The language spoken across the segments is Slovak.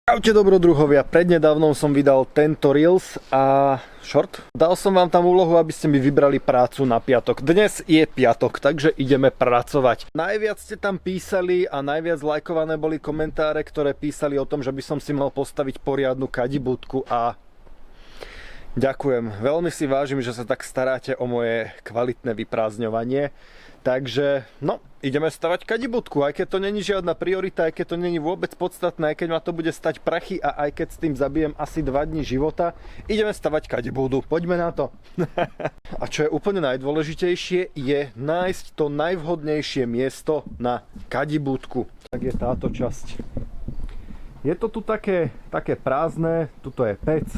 Čaute dobrodruhovia, prednedávnom som vydal tento Reels a short. Dal som vám tam úlohu, aby ste mi vybrali prácu na piatok. Dnes je piatok, takže ideme pracovať. Najviac ste tam písali a najviac lajkované boli komentáre, ktoré písali o tom, že by som si mal postaviť poriadnu kadibúdku a ďakujem. Veľmi si vážim, že sa tak staráte o moje kvalitné vyprázdňovanie. Takže, no, ideme stavať kadibúdku, aj keď to není žiadna priorita, aj keď to není vôbec podstatné, aj keď ma to bude stať prachy a aj keď s tým zabijem asi 2 dní života, ideme stavať kadibúdu. Poďme na to. A čo je úplne najdôležitejšie, je nájsť to najvhodnejšie miesto na kadibúdku. Tak je táto časť. Je to tu také prázdne, tuto je pec,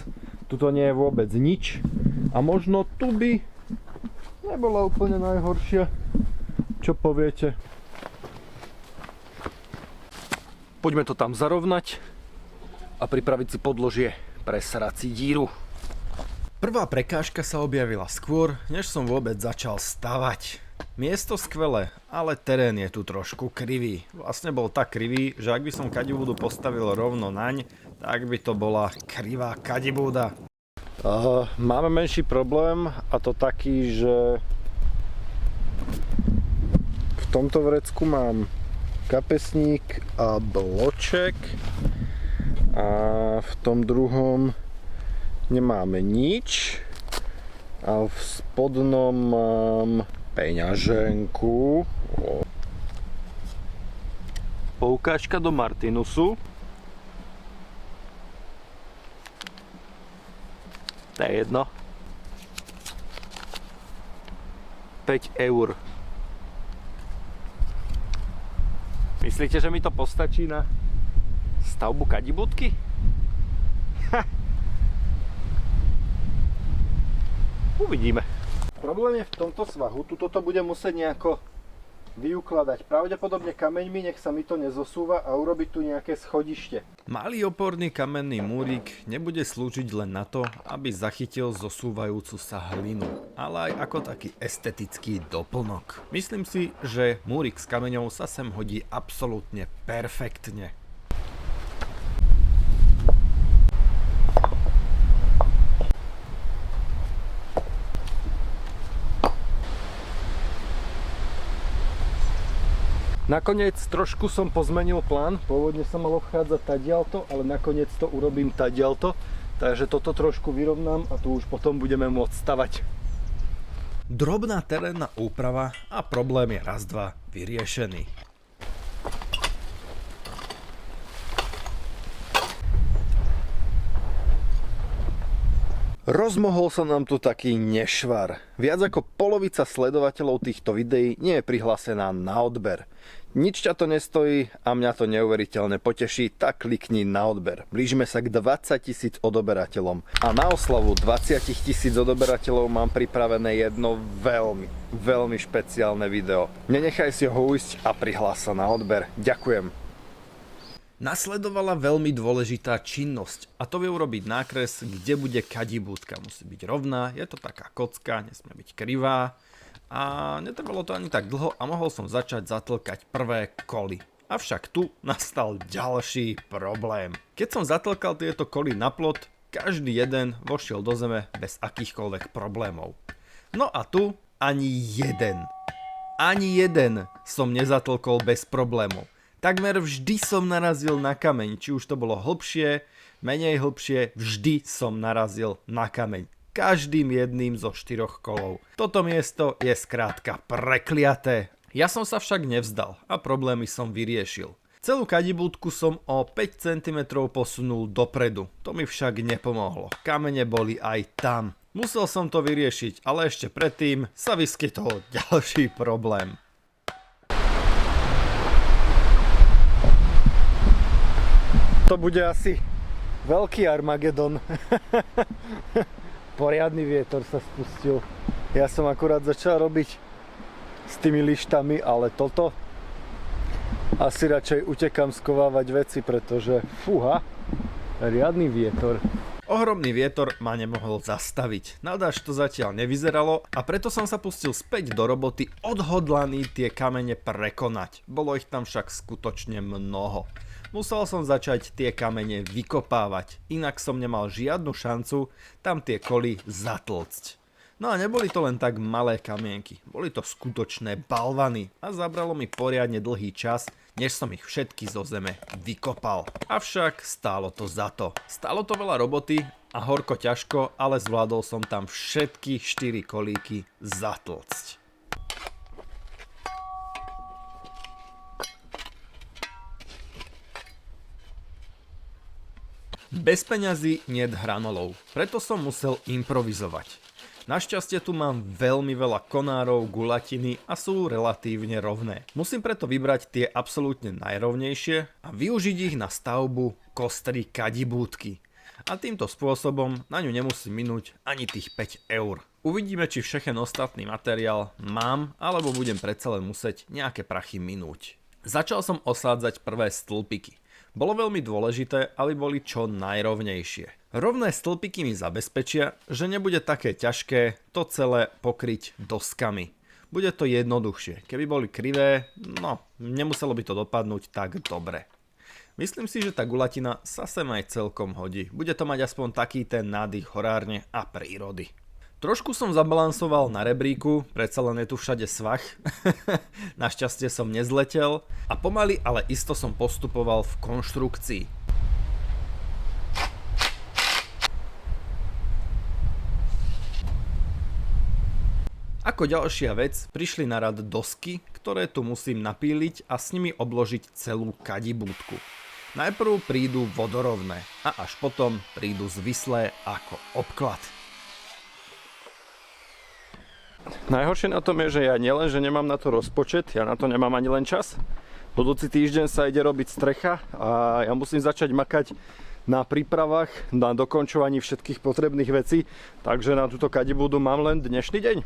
tuto nie je vôbec nič a možno tu by nebola úplne najhoršia. Čo poviete? Poďme to tam zarovnať a pripraviť si podložie pre srací díru. Prvá prekážka sa objavila skôr, než som vôbec začal stavať. Miesto skvelé, ale terén je tu trošku krivý. Vlastne bol tak krivý, že ak by som kadibúdu postavil rovno naň, tak by to bola krivá kadibúda. Máme menší problém a to taký, že v tomto vrecku mám kapesník a bloček a v tom druhom nemáme nič a v spodnom mám peňaženku. Poukážka do Martinusu. To je jedno. 5 eur. Myslíte, že mi to postačí na stavbu kadibúdky? Uvidíme. Problém je v tomto svahu. Tuto to budem musieť nejako vyukladať. Pravdepodobne kameňmi, nech sa mi to nezosúva a urobiť tu nejaké schodište. Malý oporný kamenný múrik nebude slúžiť len na to, aby zachytil zosúvajúcu sa hlinu, ale aj ako taký estetický doplnok. Myslím si, že múrik s kameňou sa sem hodí absolútne perfektne. Nakoniec trošku som pozmenil plán, pôvodne som mal obchádzať tadialto, ale nakoniec to urobím tadialto, takže toto trošku vyrovnám a tu už potom budeme môcť stavať. Drobná terénna úprava a problém je raz dva vyriešený. Rozmohol sa nám tu taký nešvar. Viac ako polovica sledovateľov týchto videí nie je prihlásená na odber. Nič ťa to nestojí a mňa to neuveriteľne poteší, tak klikni na odber. Blížime sa k 20 000 odoberateľom. A na oslavu 20 000 odoberateľov mám pripravené jedno veľmi špeciálne video. Nenechaj si ho ujsť a prihlás sa na odber. Ďakujem. Nasledovala veľmi dôležitá činnosť a to je urobiť nákres, kde bude kadibúdka. Musí byť rovná, je to taká kocka, nesmie byť krivá a netrvalo to ani tak dlho a mohol som začať zatlkať prvé koly. Avšak tu nastal ďalší problém. Keď som zatlkal tieto koly na plot, každý jeden vošiel do zeme bez akýchkoľvek problémov. No a tu ani jeden som nezatlkol bez problémov. Takmer vždy som narazil na kameň, či už to bolo hlbšie, menej hlbšie, vždy som narazil na kameň. Každým jedným zo 4 kolov. Toto miesto je skrátka prekliaté. Ja som sa však nevzdal a problémy som vyriešil. Celú kadibúdku som o 5 cm posunul dopredu, to mi však nepomohlo. Kamene boli aj tam. Musel som to vyriešiť, ale ešte predtým sa vyskytol ďalší problém. To bude asi veľký Armagedon. Poriadny vietor sa spustil. Ja som akurát začal robiť s tými lištami, ale toto asi radšej utekam skovávať veci, pretože fúha, riadny vietor. Ohromný vietor ma nemohol zastaviť. Nadáž to zatiaľ nevyzeralo a preto som sa pustil späť do roboty odhodlaný tie kamene prekonať. Bolo ich tam však skutočne mnoho. Musel som začať tie kamene vykopávať, inak som nemal žiadnu šancu tam tie koly zatlcť. No a neboli to len tak malé kamienky, boli to skutočné balvany a zabralo mi poriadne dlhý čas, než som ich všetky zo zeme vykopal. Avšak stálo to za to. Stálo to veľa roboty a horko ťažko, ale zvládol som tam všetky 4 kolíky zatlcť. Bez peňazí niet hranolov, preto som musel improvizovať. Našťastie tu mám veľmi veľa konárov, guľatiny a sú relatívne rovné. Musím preto vybrať tie absolútne najrovnejšie a využiť ich na stavbu kostry kadibúdky. A týmto spôsobom na ňu nemusím minúť ani tých 5 eur. Uvidíme, či všechen ostatný materiál mám, alebo budem predsa len musieť nejaké prachy minúť. Začal som osádzať prvé stĺpiky. Bolo veľmi dôležité, aby boli čo najrovnejšie. Rovné stĺpiky mi zabezpečia, že nebude také ťažké to celé pokryť doskami. Bude to jednoduchšie. Keby boli krivé, no, nemuselo by to dopadnúť tak dobre. Myslím si, že tá guľatina sa sem aj celkom hodí. Bude to mať aspoň taký ten nádych horárne a prírody. Trošku som zabalansoval na rebríku, predsa len je tu všade svah. Našťastie som nezletel a pomaly, ale isto som postupoval v konštrukcii. Ako ďalšia vec, prišli na rad dosky, ktoré tu musím napíliť a s nimi obložiť celú kadibúdku. Najprv prídu vodorovné a až potom prídu zvislé ako obklad. Najhoršie na tom je, že ja nielen, že nemám na to rozpočet, ja na to nemám ani len čas. Budúci týždeň sa ide robiť strecha a ja musím začať makať na prípravách, na dokončovaní všetkých potrebných vecí, takže na túto kadibúdu mám len dnešný deň.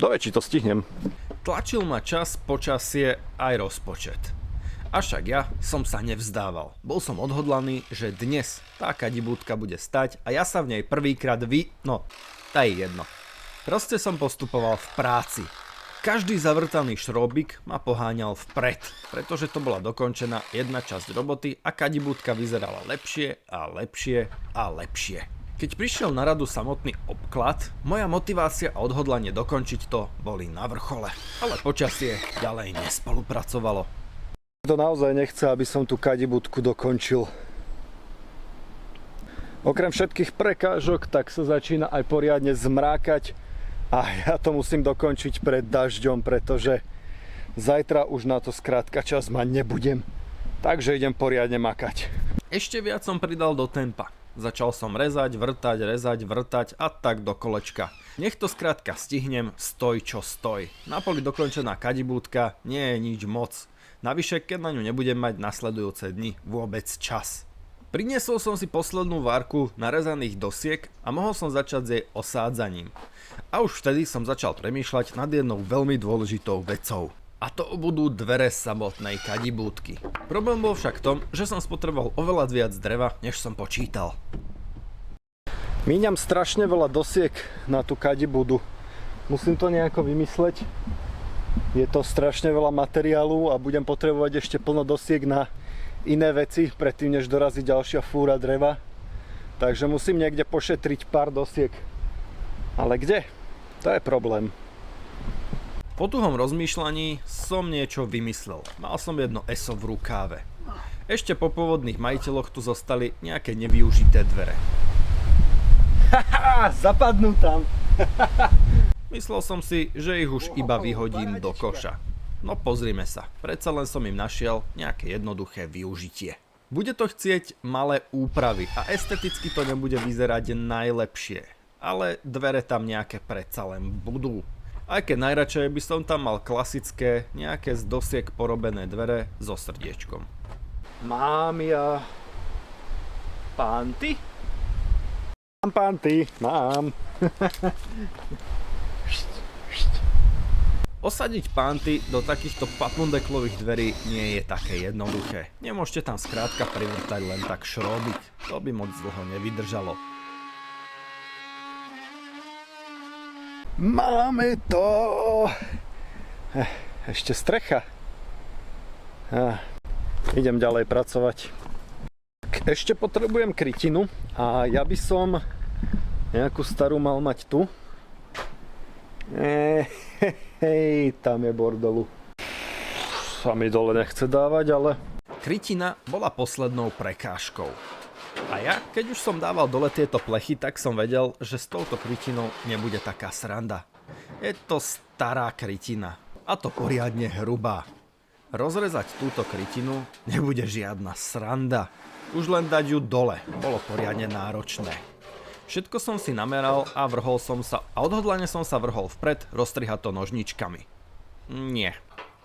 Dove, či to stihnem. Tlačil ma čas, počasie aj rozpočet. Avšak ja som sa nevzdával. Bol som odhodlaný, že dnes tá kadibúdka bude stať a ja sa v nej prvýkrát no, tá je jedno. Proste som postupoval v práci. Každý zavrtaný šróbik ma poháňal vpred, pretože to bola dokončená jedna časť roboty a kadibúdka vyzerala lepšie a lepšie a lepšie. Keď prišiel na radu samotný obklad, moja motivácia a odhodlanie dokončiť to boli na vrchole. Ale počasie ďalej nespolupracovalo. To naozaj nechce, aby som tú kadibúdku dokončil. Okrem všetkých prekážok, tak sa začína aj poriadne zmrákať a ja to musím dokončiť pred dažďom, pretože zajtra už na to skrátka čas mať nebudem. Takže idem poriadne makať. Ešte viac som pridal do tempa. Začal som rezať, vrtať a tak do kolečka. Nech to skrátka stihnem, stoj čo stoj. Na poli dokončená kadibúdka nie je nič moc. Navyše, keď na ňu nebudem mať nasledujúce dni vôbec čas. Priniesol som si poslednú várku narezaných dosiek a mohol som začať s jej osádzaním. A už vtedy som začal premýšľať nad jednou veľmi dôležitou vecou. A to budú dvere samotnej kadibúdky. Problém bol však v tom, že som spotreboval oveľa viac dreva, než som počítal. Míňam strašne veľa dosiek na tú kadibúdu. Musím to nejako vymysleť. Je to strašne veľa materiálu a budem potrebovať ešte plno dosiek na iné veci, predtým než dorazí ďalšia fúra dreva. Takže musím niekde pošetriť pár dosiek. Ale kde? To je problém. Po tuhom rozmýšľaní som niečo vymyslel. Mal som jedno ESO v rukáve. Ešte po pôvodných majiteľoch tu zostali nejaké nevyužité dvere. Haha, zapadnú tam. Myslel som si, že ich už iba vyhodím do koša. No pozrime sa, predsa len som im našiel nejaké jednoduché využitie. Bude to chcieť malé úpravy a esteticky to nebude vyzerať najlepšie. Ale dvere tam nejaké predsa len budú. Aj keď najradšej by som tam mal klasické, nejaké z dosiek porobené dvere so srdiečkom. Mám ja panty? Mám panty, mám. Osadiť panty do takýchto papundeklových dverí nie je také jednoduché. Nemôžete tam skrátka privrtať len tak šróbik. To by moc dlho nevydržalo. Máme to! Ešte strecha. Idem ďalej pracovať. Ešte potrebujem krytinu a ja by som nejakú starú mal mať tu. Hej, tam je bordelu. Sa mi dole nechce dávať, ale... Krytina bola poslednou prekážkou. A ja, keď už som dával dole tieto plechy, tak som vedel, že s touto krytinou nebude taká sranda. Je to stará krytina. A to poriadne hrubá. Rozrezať túto krytinu nebude žiadna sranda. Už len dať ju dole bolo poriadne náročné. Všetko som si nameral a odhodlane som sa vrhol vpred roztrihať to nožničkami. Nie,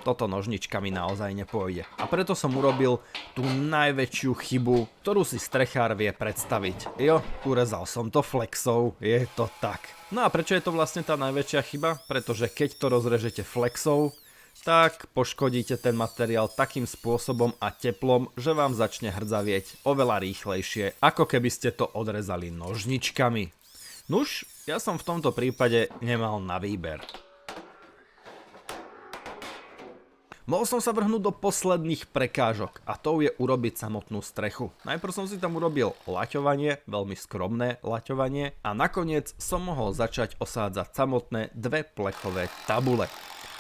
toto nožničkami naozaj nepôjde. A preto som urobil tú najväčšiu chybu, ktorú si strechár vie predstaviť. Jo, urezal som to flexou, je to tak. No a prečo je to vlastne tá najväčšia chyba? Pretože keď to rozrežete flexou, tak poškodíte ten materiál takým spôsobom a teplom, že vám začne hrdzavieť oveľa rýchlejšie, ako keby ste to odrezali nožničkami. Nuž, ja som v tomto prípade nemal na výber. Mohol som sa vrhnúť do posledných prekážok a tou je urobiť samotnú strechu. Najprv som si tam urobil laťovanie, veľmi skromné laťovanie a nakoniec som mohol začať osádzať samotné dve plechové tabule.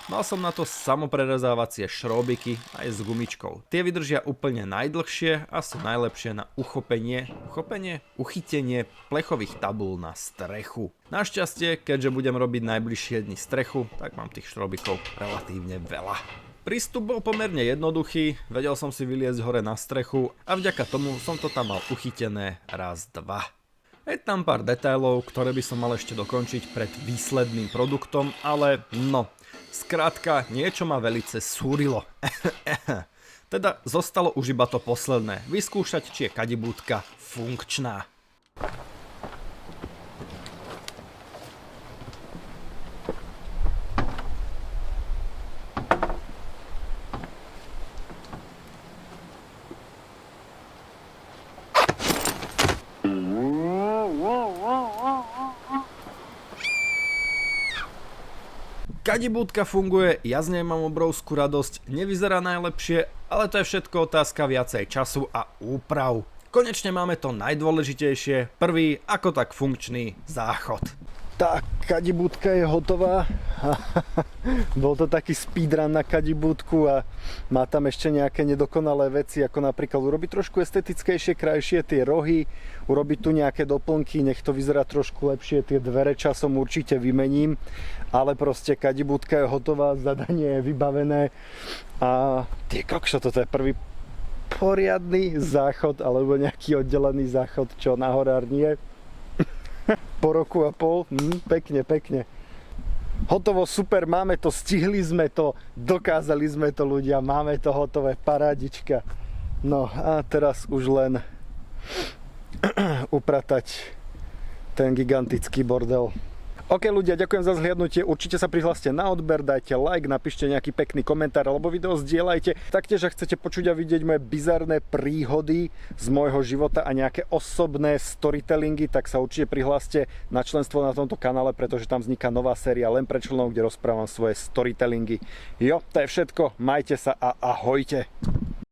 Mal som na to samoprerezávacie šróbiky aj s gumičkou. Tie vydržia úplne najdlhšie a sú najlepšie na uchytenie plechových tabúl na strechu. Našťastie, keďže budem robiť najbližšie dni strechu, tak mám tých šróbikov relatívne veľa. Prístup bol pomerne jednoduchý, vedel som si vyliezť hore na strechu a vďaka tomu som to tam mal uchytené raz, dva. Je tam pár detailov, ktoré by som mal ešte dokončiť pred výsledným produktom, ale no, skrátka niečo ma velice súrilo. Teda zostalo už iba to posledné, vyskúšať, či je kadibúdka funkčná. Kadibúdka funguje, ja z nej mám obrovskú radosť, nevyzerá najlepšie, ale to je všetko otázka viacej času a úprav. Konečne máme to najdôležitejšie, prvý ako tak funkčný záchod. Tá kadibúdka je hotová. Bol to taký speedrun na kadibúdku a má tam ešte nejaké nedokonalé veci, ako napríklad urobiť trošku estetickejšie, krajšie tie rohy, urobiť tu nejaké doplnky, nech to vyzerá trošku lepšie, tie dvere časom určite vymením, ale proste kadibúdka je hotová, zadanie je vybavené a ty kokšo, toto je prvý poriadny záchod alebo nejaký oddelený záchod, čo na horárni je. Po roku a pol, pekne. Hotovo, super, máme to, stihli sme to, dokázali sme to ľudia, máme to hotové, parádička. No a teraz už len upratať ten gigantický bordel. OK ľudia, ďakujem za zhliadnutie, určite sa prihláste na odber, dajte like, napíšte nejaký pekný komentár alebo video zdieľajte. Taktiež, ak chcete počuť a vidieť moje bizarné príhody z môjho života a nejaké osobné storytellingy, tak sa určite prihláste na členstvo na tomto kanále, pretože tam vzniká nová séria len pre členov, kde rozprávam svoje storytellingy. Jo, to je všetko, majte sa a ahojte.